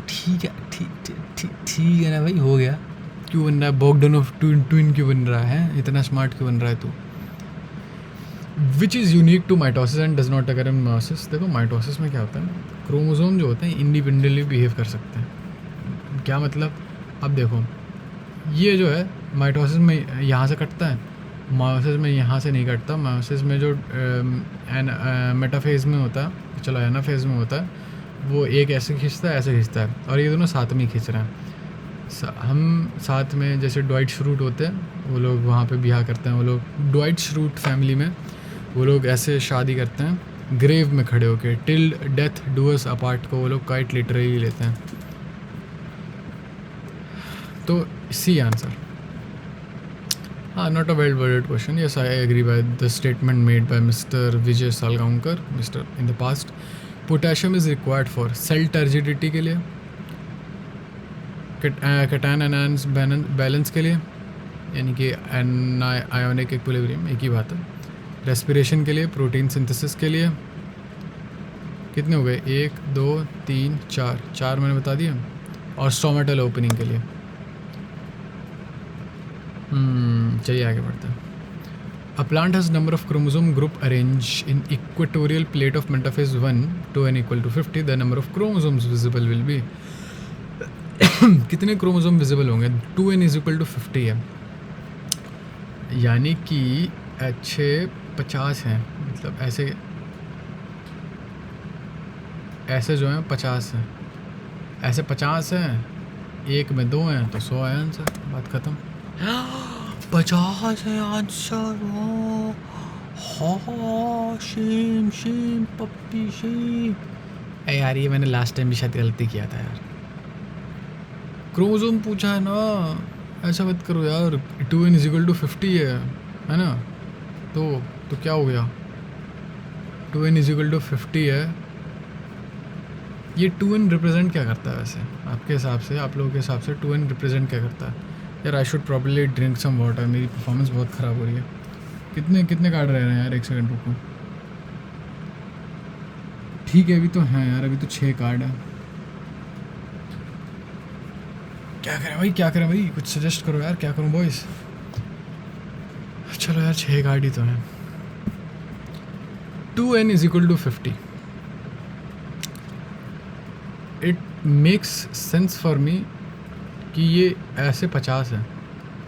S1: ठीक है ना भाई, हो गया। क्यों बन रहा है बॉगडनोव ट्विन क्यों बन रहा है, इतना स्मार्ट क्यों बन रहा है तू? Which is unique to mitosis and does not occur in meiosis. देखो माइटोसिस में क्या होता है, क्रोमोसोम जो होते हैं इंडिपेंडेंटली बिहेव कर सकते हैं। क्या मतलब? अब देखो ये जो है माइटोसिस में यहाँ से कटता है, मायोसिस में यहाँ से नहीं कटता। मायोसिस में जो मेटाफेज में होता है, चलो एनाफेज में होता है, वो एक ऐसे खींचता है, ऐसे खींचता है, और ये दोनों साथ में ही खींच रहे हैं। हम साथ में, जैसे ड्वाइट श्रूट होते हैं, वो लोग वहाँ पे ब्याह करते हैं, वो लोग ड्वाइट श्रूट फैमिली में वो लोग ऐसे शादी करते हैं ग्रेव में खड़े होके, till death do us apart को वो लोग क्वाइट लिटरली लेते हैं। तो सी आंसर। हाँ, not a well worded question. Yes, I agree by the statement made by Mr. Vijay Salgaonkar, Mr. in the past. Potassium is required for sale turgidity के लिए, कैटायन एनायंस बैलेंस के लिए, यानी कि आयोनिक इक्विलिब्रियम, एक ही बात है. रेस्पिरेशन के लिए, प्रोटीन सिंथेसिस के लिए. कितने हो गए? 1 2 3 4 मैंने बता दिया. और स्टोमेटल ओपनिंग के लिए. चलिए आगे बढ़ते हैं. A plant has number of chromosome group arranged in equatorial plate of metaphase 1 to n equal to 50. The number of chromosomes visible will be. कितने क्रोमोसोम विजिबल होंगे? 2n इज इक्वल टू 50 है, यानी कि अच्छे 50 हैं. मतलब ऐसे जो हैं 50 हैं, ऐसे 50 हैं, एक में 2 हैं तो 100 है आंसर. बात ख़त्म. 50 है आंसर. हाँ शीम पप्पी शीम. यार ये मैंने लास्ट टाइम भी शायद गलती किया था यार. क्रोमोसोम पूछा है ना, ऐसा मत करो यार. 2n इज इक्वल टू 50 है ना. तो क्या हो गया? 2n इज इक्वल टू 50 है. ये 2n रिप्रेजेंट क्या करता है वैसे आपके हिसाब से, आप लोगों के हिसाब से 2n रिप्रेजेंट क्या करता है? यार I should probably drink some water. मेरी परफॉर्मेंस बहुत ख़राब हो रही है. कितने कार्ड रह रहे हैं यार? 1 सेकंड रुको. ठीक है अभी तो हैं यार, अभी तो 6 कार्ड है. क्या करें भाई? कुछ सजेस्ट करो यार, क्या करूं बॉयज़? चलो यार 6 कार्ड ही तो हैं. 2n is equal to 50. It makes sense for me कि ये ऐसे 50 है,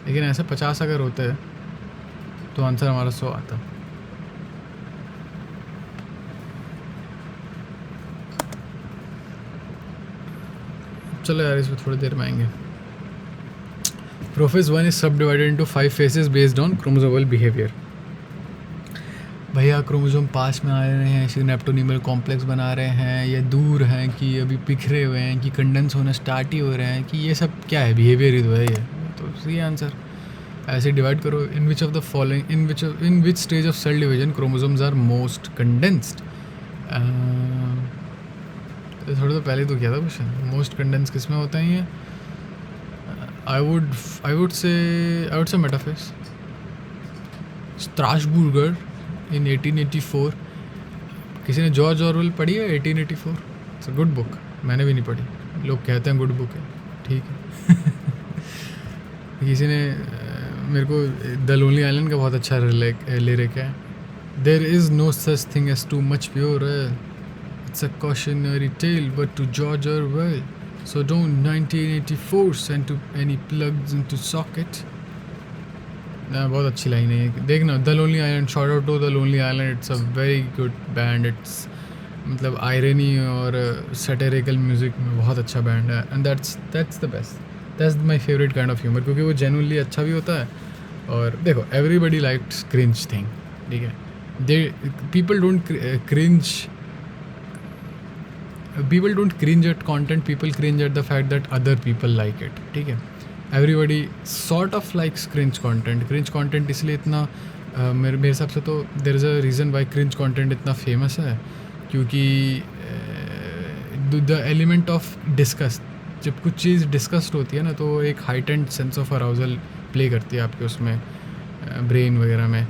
S1: लेकिन ऐसे 50 अगर होते हैं तो आंसर हमारा 100 आता. चलो यार इसमें थोड़ी देर में आएंगे. प्रोफेस 1 इज सब divided into 5 phases based on chromosomal behaviour. भैया क्रोमोसोम पास में आ रहे हैं, सिनेप्टोनीमल कॉम्प्लेक्स बना रहे हैं, या दूर हैं, कि अभी बिखरे हुए हैं, कि कंडेंस होना स्टार्ट ही हो रहे हैं, कि ये सब क्या है? बिहेवियर ही तो है ये. तो सही आंसर. ऐसे डिवाइड करो. In which of the following in which stage of cell division chromosomes are most condensed. थोड़ा तो पहले तो किया था क्वेश्चन. मोस्ट कंडेंस किस में होता है ये? I would say metaphase. Strasburger in 1884. किसी ने जॉर्ज ऑरवेल पढ़ी है 1884? It's a good book. मैंने भी नहीं पढ़ी. लोग कहते हैं गुड बुक है. ठीक है. किसी ने मेरे को द लोनली आइलैंड का बहुत अच्छा लिरिक है. There is no such thing as too much pure. It's a cautionary tale but to George Orwell. So don't 1984 send to any plugs into socket. बहुत अच्छी लाइन है. देखना the lonely island. Shout out to the lonely island. It's a very good band. It's मतलब आयरनी और सैटिरिकल म्यूज़िक में बहुत अच्छा बैंड है. And that's the best. That's my favourite kind of humour, क्योंकि वो जेन्युइनली अच्छा भी होता है. और देखो एवरीबडी लाइक्स क्रिंज थिंग. ठीक है. People don't cringe at content. People cringe at the fact that other people like it. ठीक है. Everybody sort of likes cringe content इसलिए इतना मेरे हिसाब से तो there is a reason why cringe content इतना फेमस है, क्योंकि द एलिमेंट ऑफ डिस्कस. जब कुछ चीज़ डिस्कस्ड होती है ना तो एक heightened sense of arousal play करती है आपके उसमें ब्रेन वगैरह में.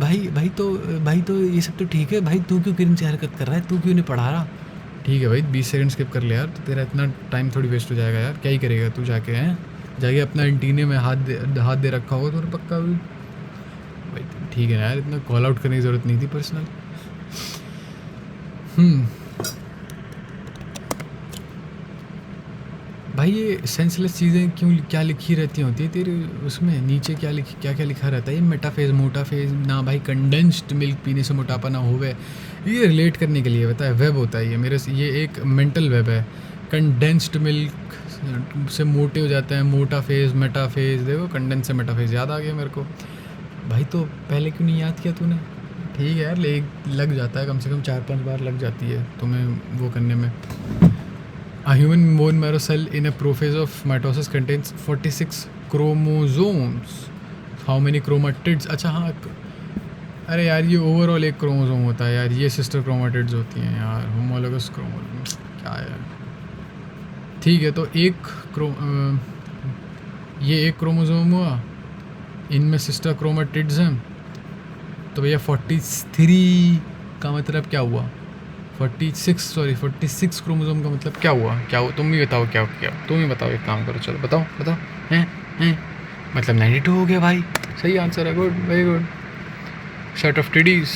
S1: भाई तो ये सब तो ठीक है भाई, तू क्यों क्रिंज हरकत कर रहा है? तू क्यों नहीं पढ़ा रहा? ठीक है भाई 20 सेकंड स्किप कर ले यार, तो तेरा इतना टाइम थोड़ी वेस्ट हो जाएगा यार. क्या ही करेगा तू जाके अपना एंटीने में हाथ दे रखा होगा तो पक्का भाई. ठीक है यार, इतना कॉल आउट करने की ज़रूरत नहीं थी पर्सनल. भाई ये सेंसलेस चीज़ें क्या लिखी रहती होती है तेरे उसमें नीचे? क्या लिखा रहता है? ये मेटाफेज मोटाफेज ना भाई. कंडेंस्ड मिल्क पीने से मोटापा ना होवे. ये रिलेट करने के लिए बताया वेब होता है ये एक मेंटल वेब है. कंडेंस्ड मिल्क से मोटे हो जाते हैं. मोटाफेज मेटाफेज. देखो कंडेंस से मेटाफेज याद आ गया मेरे को. भाई तो पहले क्यों नहीं याद किया तूने? ठीक है यार, लग जाता है, कम से कम 4-5 बार लग जाती है तुम्हें वो करने में. A human bone marrow cell in a prophase of mitosis contains 46 chromosomes. How many chromatids, अच्छा हाँ अरे यार ये ओवरऑल एक क्रोमोसोम होता है यार, ये सिस्टर क्रोमेटिड्स होती हैं यार, होमोलोगस क्रोमोसोम क्या है। ठीक है, तो ये एक क्रोमोसोम हुआ, इनमें सिस्टर क्रोमेटिड्स हैं, तो भैया 43 का मतलब क्या हुआ, 46 क्रोमोसोम का मतलब क्या हुआ, तुम ही बताओ क्या तुम ही बताओ, एक काम करो, चलो बताओ हैं मतलब 92 हो गया भाई, सही आंसर है, good, very good. Set of TDs,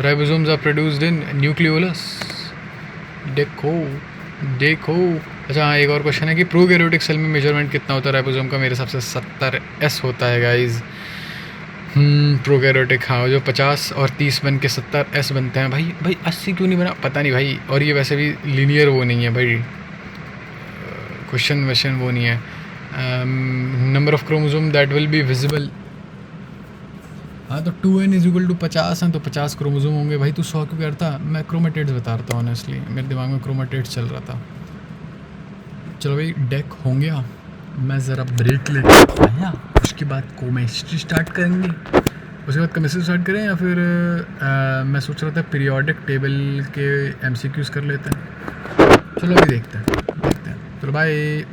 S1: ribosomes are produced in nucleolus, देखो। अच्छा हाँ, एक और क्वेश्चन है कि प्रोकैरियोटिक सेल में मेजरमेंट कितना होता है राइबोसोम का, मेरे हिसाब से 70s होता है गाइज। प्रोकैरियोटिक, हाँ, जो 50 और 30 बन के 70s बनते हैं भाई 80 क्यों नहीं बना पता नहीं भाई, और ये वैसे भी लीनियर वो नहीं है भाई, क्वेश्चन वो नहीं है। Number of chromosome that will be visible, हाँ तो 2n = 50 हैं, तो 50 क्रोमोसोम होंगे भाई। तू 100 क्यों करता, मैं क्रोमेटिड्स बता रहा था ऑनेस्टली, मेरे दिमाग में क्रोमेटिड्स चल रहा था। चलो भाई डेक हो गया, मैं ज़रा ब्रेक लेता आया, उसके बाद केमिस्ट्री स्टार्ट करेंगे, उसके बाद केमिस्ट्री स्टार्ट करें या फिर मैं सोच रहा था पीरियोडिक टेबल के MCQs कर लेते हैं। चलो अभी देखते हैं, चलो बाय।